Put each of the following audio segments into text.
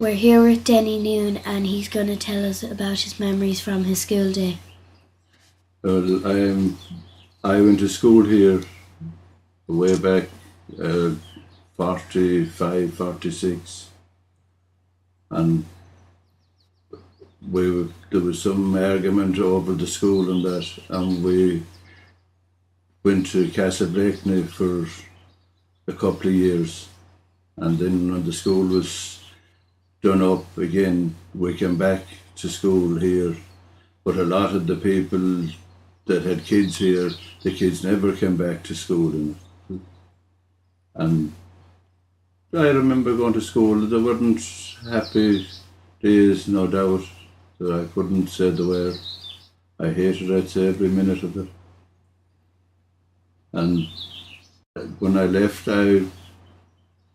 We're here with Dinny Noone and he's going to tell us about his memories from his school day. Well, I went to school here way back 45, 46, and there was some argument over the school and that, and we went to Castleblakeney for a couple of years, and then when the school was done up again, we came back to school here. But a lot of the people that had kids here, the kids never came back to school. And I remember going to school. There weren't happy days, no doubt, that I couldn't say the word. I hated it, I'd say, every minute of it. And when I left,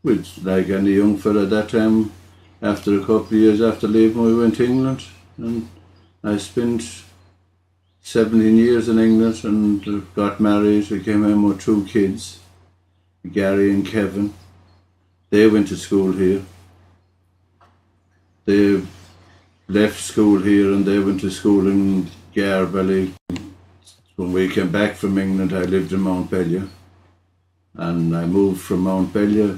which like any young fella at that time, after a couple of years after leaving, we went to England, and I spent 17 years in England and got married. I came home with 2 kids, Gary and Kevin. They went to school here. They left school here and they went to school in Garbally. When we came back from England, I lived in Montpellier, and I moved from Montpellier.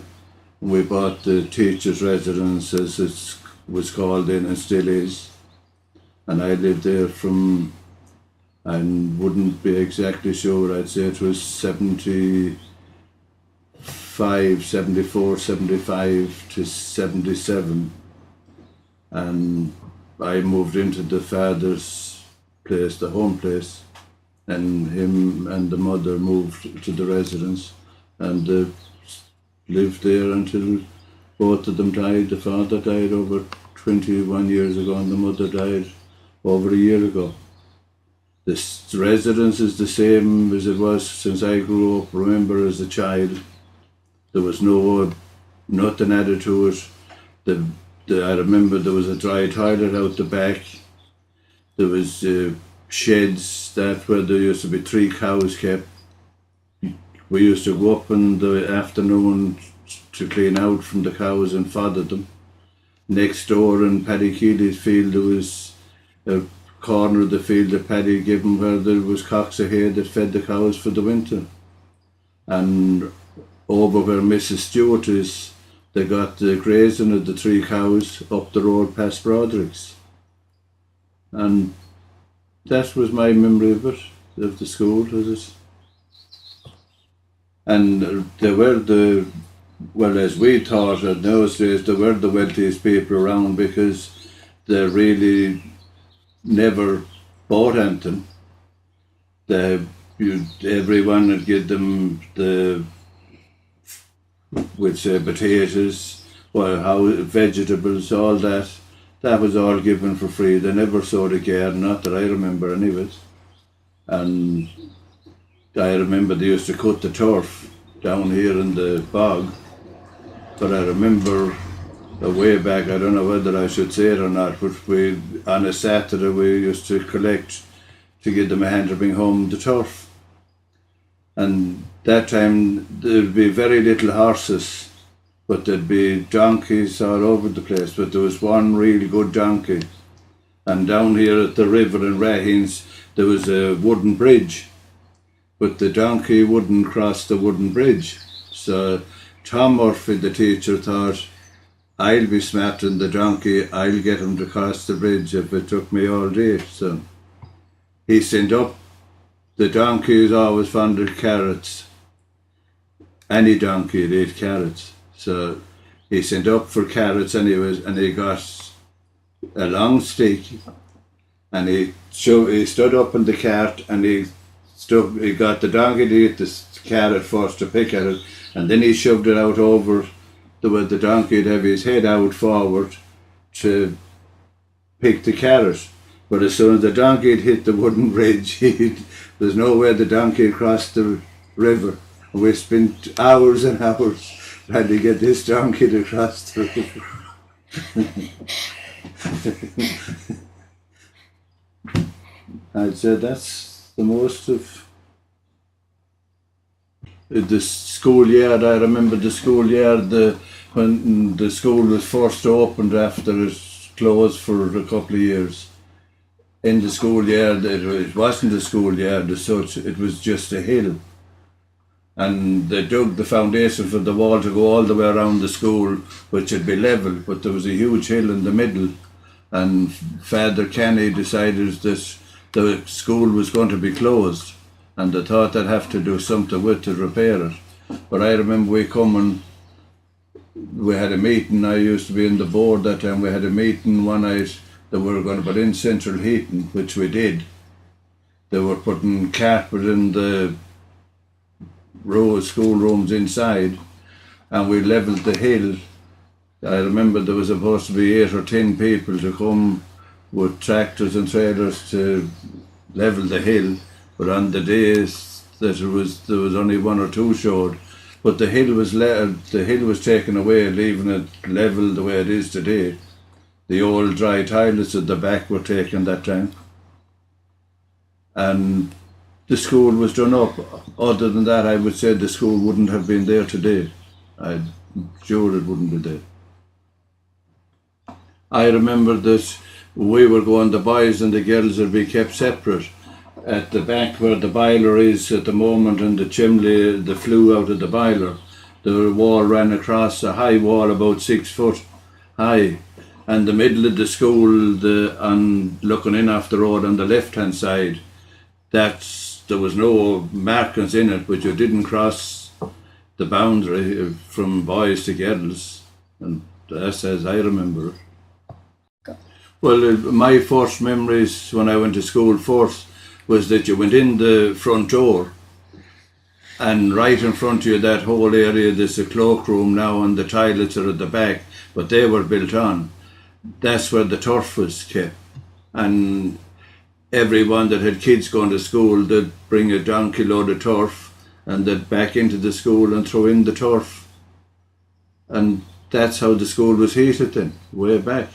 We bought the teacher's residence, as it was called then and still is, and I lived there from, I wouldn't be exactly sure, I'd say it was 74, 75 to 77, and I moved into the father's place, the home place, and him and the mother moved to the residence, and lived there until both of them died. The father died over 21 years ago and the mother died over a year ago. This residence is the same as it was since I grew up. Remember, as a child, there was nothing added to it. I remember there was a dry toilet out the back. There was sheds that where there used to be 3 cows kept. We used to go up in the afternoon to clean out from the cows and fodder them. Next door in Paddy Keely's field, there was a corner of the field that Paddy given where there was cocks of hay that fed the cows for the winter. And over where Mrs. Stewart is, they got the grazing of the 3 cows up the road past Broderick's. And that was my memory of it, of the school, And they were well, as we thought in those days, they were the wealthiest people around because they really never bought anything. Everyone would give them potatoes, vegetables, all that. That was all given for free. They never sowed a garden, not that I remember any of it. And I remember they used to cut the turf down here in the bog, but I remember way back, I don't know whether I should say it or not, but on a Saturday we used to collect to give them a hand to bring home the turf. And that time there'd be very little horses, but there'd be donkeys all over the place, but there was one really good donkey. And down here at the river in Rahines there was a wooden bridge, but the donkey wouldn't cross the wooden bridge. So Tom Murphy, the teacher, thought, I'll be smarter than the donkey, I'll get him to cross the bridge if it took me all day. So he sent up, the donkey is always fond of carrots. Any donkey would eat carrots. So he sent up for carrots anyways, and he got a long stick, and he stood up in the cart, and he got the donkey to eat the carrot first, to pick at it, and then he shoved it out over the donkey would have his head out forward to pick the carrot. But as soon as the donkey had hit the wooden bridge, there's no way the donkey had crossed the river. And we spent hours and hours trying to get this donkey to cross the river. I'd say that's the most of the schoolyard. I remember the schoolyard, the when the school was first opened after it closed for a couple of years, in the schoolyard, it wasn't a schoolyard as such, it was just a hill. And they dug the foundation for the wall to go all the way around the school, which would be level, but there was a huge hill in the middle. And Father Kenny decided that the school was going to be closed, and they thought they'd have to do something with to repair it. But I remember we had a meeting. I used to be in the board that time. We had a meeting one night that we were going to put in central heating, which we did. They were putting carpet in the school rooms inside, and we levelled the hill. I remember there was supposed to be 8 or 10 people to come with tractors and trailers to level the hill, but on the days that there was only 1 or 2 showed. But the hill was taken away, leaving it level the way it is today. The old dry toilets at the back were taken that time, and the school was done up. Other than that, I would say the school wouldn't have been there today. I'm sure it wouldn't be there. I remember that we were going, the boys and the girls would be kept separate. At the back where the boiler is at the moment, and the chimney, the flue out of the boiler, the wall ran across, a high wall about 6 foot high. And the middle of the school, looking in off the road on the left hand side, there was no markings in it, but you didn't cross the boundary from boys to girls, and that's as I remember it. Well, my first memories when I went to school first was that you went in the front door, and right in front of you, that whole area, there's a cloakroom now, and the toilets are at the back, but they were built on. That's where the turf was kept, and everyone that had kids going to school, they'd bring a donkey load of turf and they'd back into the school and throw in the turf. And that's how the school was heated then, way back.